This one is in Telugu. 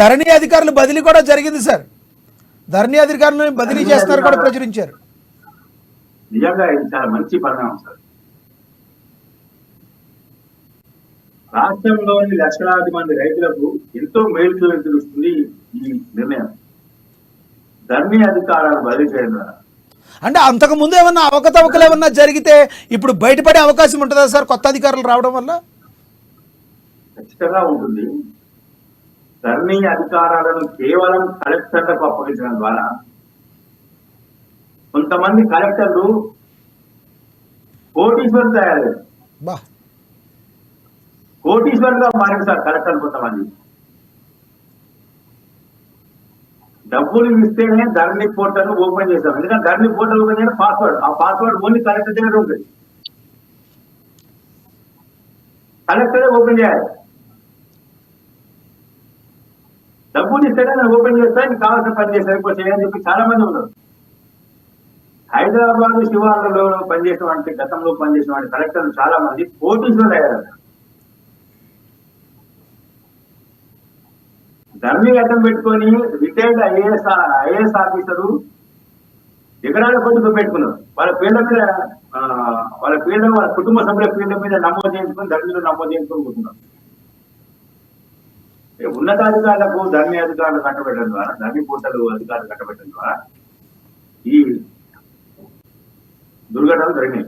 ధరణి అధికారులు బదిలీ కూడా జరిగింది సార్. ధరణి అధికారులను బదిలీ చేస్తున్నారు కూడా ప్రచురించారు. నిజంగా ఇది చాలా మంచి పరిణామం సార్. రాష్ట్రంలోని లక్షలాది మంది రైతులకు ఎంతో మేలు తెలుస్తుంది ఈ నిర్ణయం. ధరణి అధికారాలు బదిలీ చేయడం ద్వారా అంటే అంతకు ముందు ఏమన్నా అవకతవకలు ఏమన్నా జరిగితే ఇప్పుడు బయటపడే అవకాశం ఉంటుందా సార్ కొత్త అధికారులు రావడం వల్ల? ఖచ్చితంగా ఉంటుంది. ధరణి అధికారాలను కేవలం కలెక్టర్లకు అప్పగించడం ద్వారా కొంతమంది కలెక్టర్లు కోటీశ్వరులు తయారయ్యారు. కోటీశ్వరులుగా మారింది సార్ కలెక్టర్లు. కొంతమంది డబ్బులు ఇస్తేనే ధరణి పోర్టల్ ఓపెన్ చేస్తాం. ఎందుకంటే ధరణి పోర్టల్ ఓపెన్ చేయడం పాస్వర్డ్, ఆ పాస్వర్డ్ ఓన్లీ కలెక్టర్ దగ్గర ఉంటుంది. కలెక్టరే ఓపెన్ చేయాలి. డబ్బులు ఇస్తేనే నేను ఓపెన్ చేస్తా, నీకు కావాల్సిన పని చేస్తాను ఇప్పుడు చేయని చెప్పి చాలా మంది ఉన్నారు. హైదరాబాద్ శివార్లలో పనిచేసేవాడి, గతంలో పనిచేసిన వాడి కలెక్టర్లు చాలా మంది కోటీశ్వరులు అయ్యారు. ధరణి అడ్డం పెట్టుకొని రిటైర్డ్ ఐఏఎస్ ఆఫీసరు ఎకరాల కొద్దిగా పెట్టుకున్నారు. వాళ్ళ పేర్ల వాళ్ళ కుటుంబ సభ్యుల పేర్ల మీద నమోదు చేయించుకొని ధరణిలో నమోదు చేసుకొని కూర్చున్నారు. ఉన్నతాధికారులకు ధరణి అధికారులు కట్టబెట్టడం ద్వారా, ధరణి పోర్టల్ అధికారులు కట్టబెట్టడం ద్వారా ఈ దుర్ఘటనలు జరిగినాయి.